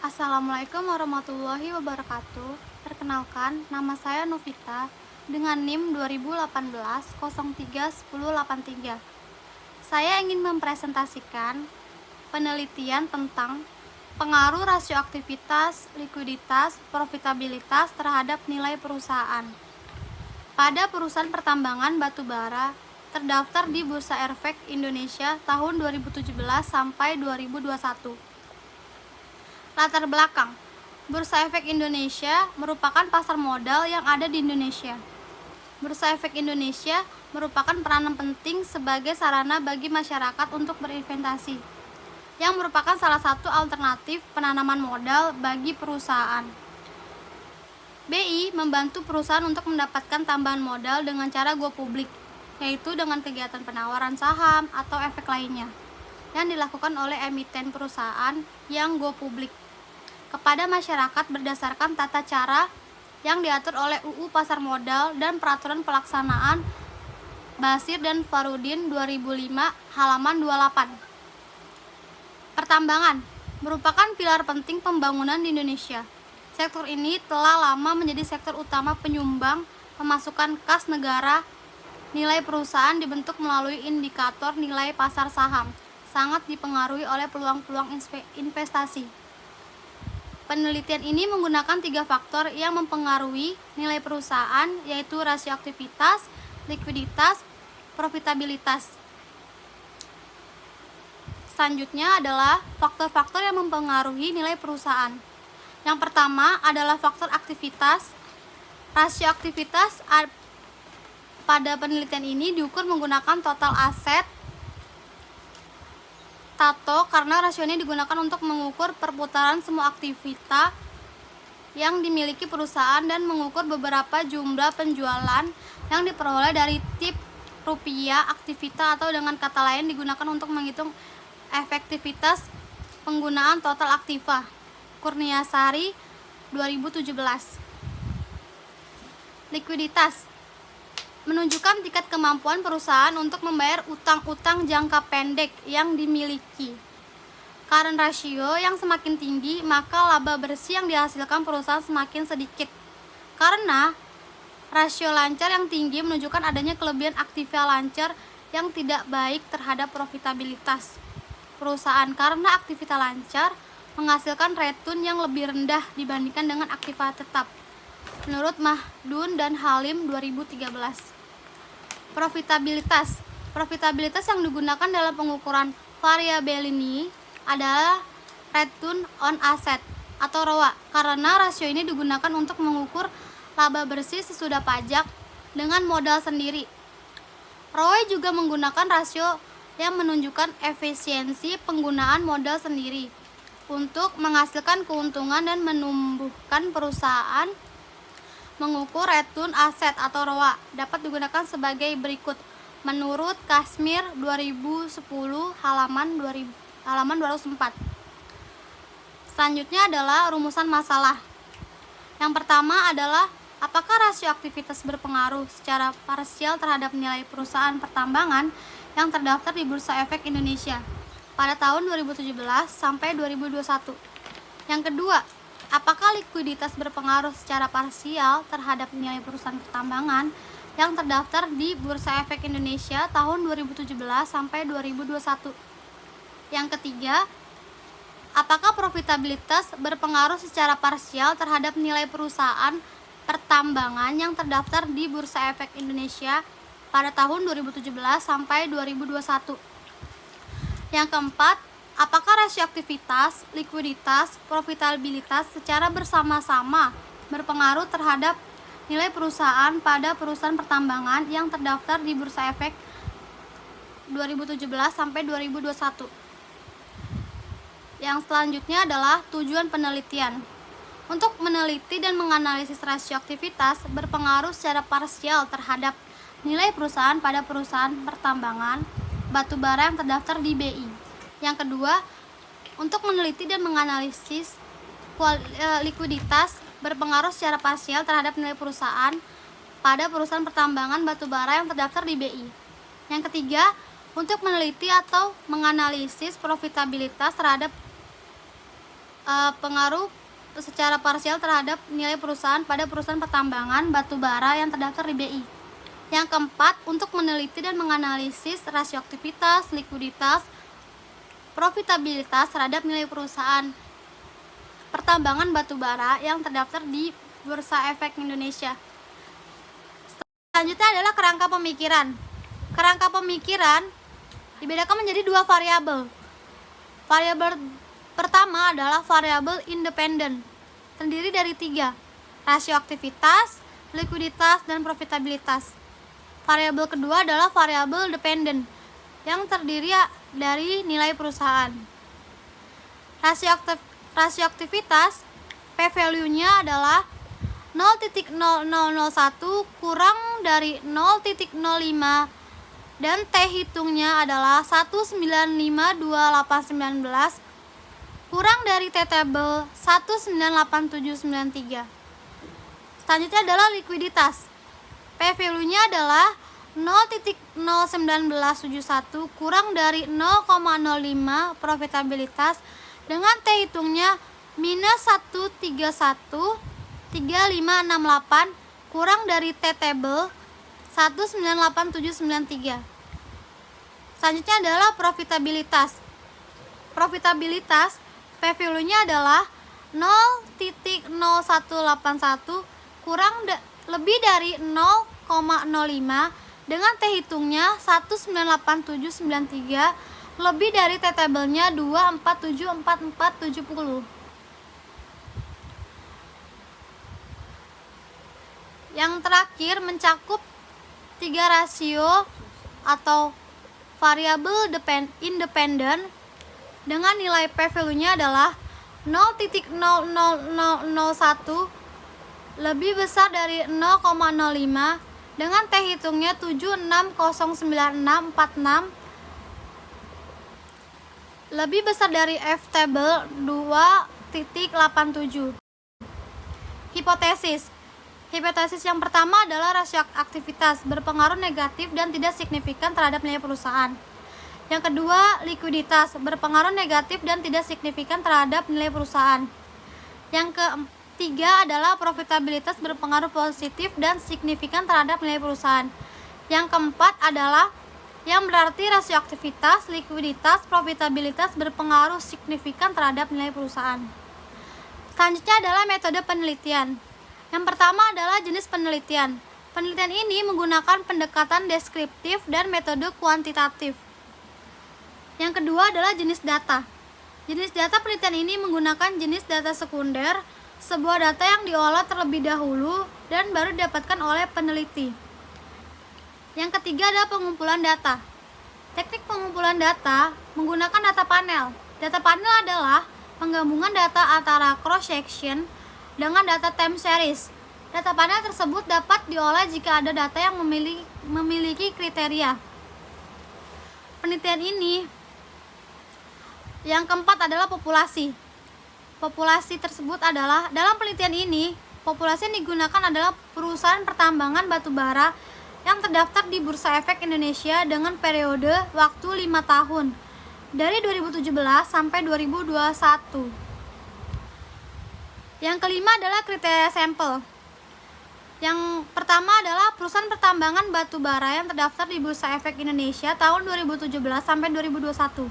Assalamualaikum warahmatullahi wabarakatuh. Perkenalkan, nama saya Novita dengan NIM 2018 03 1083. Saya ingin mempresentasikan penelitian tentang pengaruh rasio aktivitas, likuiditas, profitabilitas terhadap nilai perusahaan. Pada perusahaan pertambangan batu bara terdaftar di Bursa Efek Indonesia tahun 2017 sampai 2021. Latar belakang, Bursa Efek Indonesia merupakan pasar modal yang ada di Indonesia. Bursa Efek Indonesia merupakan peranan penting sebagai sarana bagi masyarakat untuk berinvestasi, yang merupakan salah satu alternatif penanaman modal bagi perusahaan. BI membantu perusahaan untuk mendapatkan tambahan modal dengan cara go publik, yaitu dengan kegiatan penawaran saham atau efek lainnya yang dilakukan oleh emiten perusahaan yang go publik kepada masyarakat berdasarkan tata cara yang diatur oleh UU Pasar Modal dan Peraturan Pelaksanaan Basir dan Farudin 2005 halaman 28. Pertambangan merupakan pilar penting pembangunan di Indonesia. Sektor ini telah lama menjadi sektor utama penyumbang pemasukan kas negara. Nilai perusahaan dibentuk melalui indikator nilai pasar saham, sangat dipengaruhi oleh peluang-peluang investasi. Penelitian ini menggunakan 3 faktor yang mempengaruhi nilai perusahaan, yaitu rasio aktivitas, likuiditas, profitabilitas. Selanjutnya adalah faktor-faktor yang mempengaruhi nilai perusahaan. Yang pertama adalah faktor aktivitas. Rasio aktivitas pada penelitian ini diukur menggunakan total aset TATO karena rasio ini digunakan untuk mengukur perputaran semua aktivitas yang dimiliki perusahaan dan mengukur beberapa jumlah penjualan yang diperoleh dari tip rupiah aktivitas, atau dengan kata lain digunakan untuk menghitung efektivitas penggunaan total aktiva. Kurniasari 2017. Likuiditas menunjukkan tingkat kemampuan perusahaan untuk membayar utang-utang jangka pendek yang dimiliki. Current ratio yang semakin tinggi, maka laba bersih yang dihasilkan perusahaan semakin sedikit. Karena rasio lancar yang tinggi menunjukkan adanya kelebihan aktiva lancar yang tidak baik terhadap profitabilitas perusahaan, karena aktivitas lancar menghasilkan return yang lebih rendah dibandingkan dengan aktiva tetap. Menurut Mahdun dan Halim 2013. Profitabilitas yang digunakan dalam pengukuran variabel ini adalah return on asset atau ROA, karena rasio ini digunakan untuk mengukur laba bersih sesudah pajak dengan modal sendiri. ROE juga menggunakan rasio yang menunjukkan efisiensi penggunaan modal sendiri untuk menghasilkan keuntungan dan menumbuhkan perusahaan. Mengukur return aset atau ROA dapat digunakan sebagai berikut menurut Kashmir 2010 halaman 204. Selanjutnya adalah rumusan masalah. Yang pertama adalah apakah rasio aktivitas berpengaruh secara parsial terhadap nilai perusahaan pertambangan yang terdaftar di Bursa Efek Indonesia pada tahun 2017 sampai 2021. Yang kedua, apakah likuiditas berpengaruh secara parsial terhadap nilai perusahaan pertambangan yang terdaftar di Bursa Efek Indonesia tahun 2017 sampai 2021? Yang ketiga, apakah profitabilitas berpengaruh secara parsial terhadap nilai perusahaan pertambangan yang terdaftar di Bursa Efek Indonesia pada tahun 2017 sampai 2021? Yang keempat, apakah rasio aktivitas, likuiditas, profitabilitas secara bersama-sama berpengaruh terhadap nilai perusahaan pada perusahaan pertambangan yang terdaftar di Bursa Efek 2017 sampai 2021? Yang selanjutnya adalah tujuan penelitian. Untuk meneliti dan menganalisis rasio aktivitas berpengaruh secara parsial terhadap nilai perusahaan pada perusahaan pertambangan batu bara yang terdaftar di BI. Yang kedua, untuk meneliti dan menganalisis likuiditas berpengaruh secara parsial terhadap nilai perusahaan pada perusahaan pertambangan batu bara yang terdaftar di BI. Yang ketiga, untuk meneliti atau menganalisis profitabilitas terhadap pengaruh secara parsial terhadap nilai perusahaan pada perusahaan pertambangan batu bara yang terdaftar di BI. Yang keempat, untuk meneliti dan menganalisis rasio aktivitas, likuiditas, profitabilitas terhadap nilai perusahaan pertambangan batu bara yang terdaftar di Bursa Efek Indonesia. Selanjutnya adalah kerangka pemikiran. Kerangka pemikiran dibedakan menjadi dua variabel. Variabel pertama adalah variabel independen, terdiri dari 3, rasio aktivitas, likuiditas, dan profitabilitas. Variabel kedua adalah variabel dependen, yang terdiri dari nilai perusahaan. Rasio aktivitas, P-value-nya adalah 0,0001 kurang dari 0,05 dan T hitungnya adalah 1952819 kurang dari T tabel 198793. Selanjutnya adalah likuiditas. P-value-nya adalah 0,01971 kurang dari 0,05 profitabilitas dengan T hitungnya minus 1313568 kurang dari T table 198793. Selanjutnya adalah profitabilitas. Profitabilitas P-value-nya adalah 0,0181 kurang lebih dari 0,05 dengan T hitungnya 198793 lebih dari T tabelnya 2474470. Yang terakhir mencakup 3 rasio atau variabel independen dengan nilai P-value-nya adalah 0,00001 lebih besar dari 0,05 dengan T hitungnya 760946 lebih besar dari F table 2,87. Hipotesis. Hipotesis yang pertama adalah rasio aktivitas berpengaruh negatif dan tidak signifikan terhadap nilai perusahaan. Yang kedua, likuiditas berpengaruh negatif dan tidak signifikan terhadap nilai perusahaan. Yang ketiga adalah profitabilitas berpengaruh positif dan signifikan terhadap nilai perusahaan. Yang keempat adalah yang berarti rasio aktivitas, likuiditas, profitabilitas berpengaruh signifikan terhadap nilai perusahaan. Selanjutnya adalah metode penelitian. Yang pertama adalah jenis penelitian. Penelitian ini menggunakan pendekatan deskriptif dan metode kuantitatif. Yang kedua adalah jenis data. Jenis data penelitian ini menggunakan jenis data sekunder, sebuah data yang diolah terlebih dahulu dan baru didapatkan oleh peneliti. Yang ketiga adalah pengumpulan data. Teknik pengumpulan data menggunakan data panel. Data panel adalah penggabungan data antara cross-section dengan data time series. Data panel tersebut dapat diolah jika ada data yang memiliki kriteria. Penelitian ini yang keempat adalah populasi. Populasi tersebut adalah, dalam penelitian ini, populasi yang digunakan adalah perusahaan pertambangan batu bara yang terdaftar di Bursa Efek Indonesia dengan periode waktu 5 tahun, dari 2017 sampai 2021. Yang kelima adalah kriteria sampel. Yang pertama adalah perusahaan pertambangan batu bara yang terdaftar di Bursa Efek Indonesia tahun 2017 sampai 2021.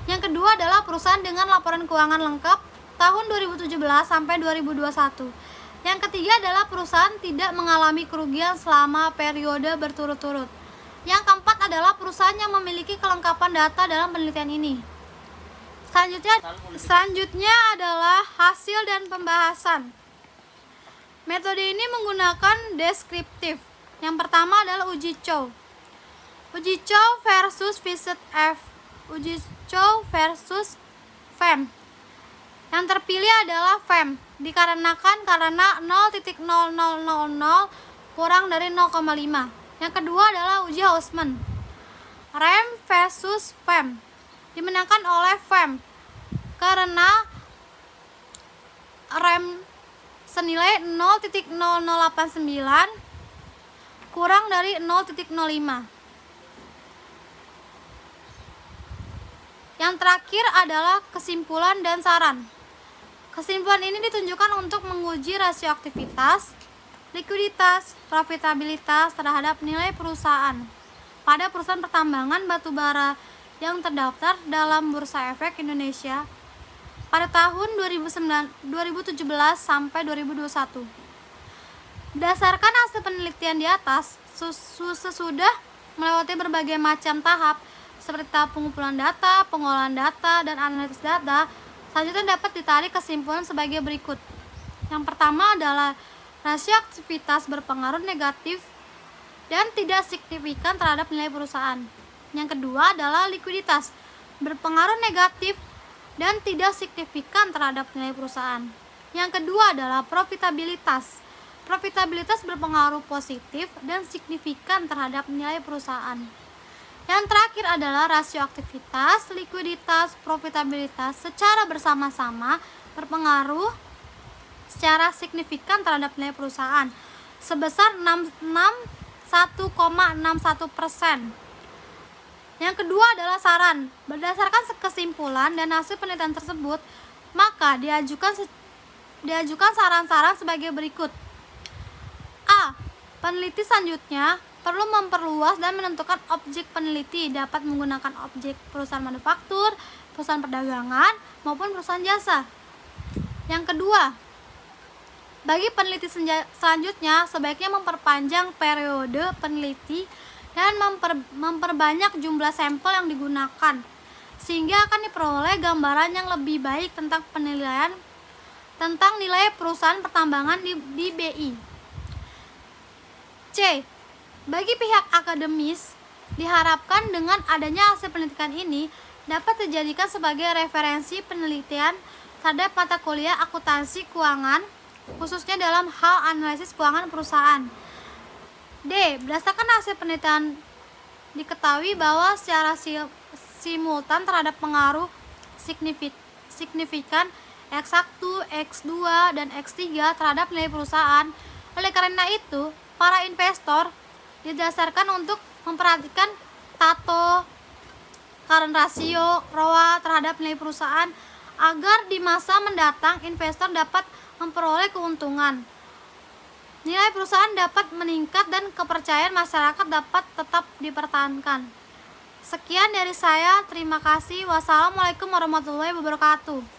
Yang kedua adalah perusahaan dengan laporan keuangan lengkap tahun 2017 sampai 2021. Yang ketiga adalah perusahaan tidak mengalami kerugian selama periode berturut-turut. Yang keempat adalah perusahaan yang memiliki kelengkapan data dalam penelitian ini. Selanjutnya adalah hasil dan pembahasan. Metode ini menggunakan deskriptif. Yang pertama adalah uji Chow. Uji Chow versus Visit F. Uji Chow versus FEM. Yang terpilih adalah FEM karena 0,0000 kurang dari 0,5. Yang kedua adalah uji Hausman. REM versus FEM dimenangkan oleh FEM karena REM senilai 0,0089 kurang dari 0,05. Yang terakhir adalah kesimpulan dan saran. Kesimpulan ini ditunjukkan untuk menguji rasio aktivitas, likuiditas, profitabilitas terhadap nilai perusahaan pada perusahaan pertambangan batubara yang terdaftar dalam Bursa Efek Indonesia pada tahun 2017 sampai 2021. Berdasarkan hasil penelitian di atas, sesudah melewati berbagai macam tahap seperti tahap pengumpulan data, pengolahan data, dan analisis data, selanjutnya dapat ditarik kesimpulan sebagai berikut. Yang pertama adalah rasio aktivitas berpengaruh negatif dan tidak signifikan terhadap nilai perusahaan. Yang kedua adalah likuiditas berpengaruh negatif dan tidak signifikan terhadap nilai perusahaan. Yang kedua adalah profitabilitas. Profitabilitas berpengaruh positif dan signifikan terhadap nilai perusahaan. Yang terakhir adalah rasio aktivitas, likuiditas, profitabilitas secara bersama-sama berpengaruh secara signifikan terhadap nilai perusahaan sebesar 1,61%. Yang kedua adalah saran. Berdasarkan kesimpulan dan hasil penelitian tersebut, maka diajukan saran-saran sebagai berikut. A. Peneliti selanjutnya perlu memperluas dan menentukan objek peneliti, dapat menggunakan objek perusahaan manufaktur, perusahaan perdagangan, maupun perusahaan jasa. Yang kedua, bagi peneliti selanjutnya sebaiknya memperpanjang periode peneliti dan memperbanyak jumlah sampel yang digunakan, sehingga akan diperoleh gambaran yang lebih baik tentang penilaian tentang nilai perusahaan pertambangan di BI. C. Bagi pihak akademis, diharapkan dengan adanya hasil penelitian ini dapat dijadikan sebagai referensi penelitian terhadap mata kuliah akuntansi keuangan, khususnya dalam hal analisis keuangan perusahaan. D. Berdasarkan hasil penelitian diketahui bahwa secara simultan terhadap pengaruh signifikan X1, X2, dan X3 terhadap nilai perusahaan. Oleh karena itu, para investor didasarkan untuk memperhatikan TATO, current ratio, ROA terhadap nilai perusahaan agar di masa mendatang investor dapat memperoleh keuntungan. Nilai perusahaan dapat meningkat dan kepercayaan masyarakat dapat tetap dipertahankan. Sekian dari saya, terima kasih. Wassalamualaikum warahmatullahi wabarakatuh.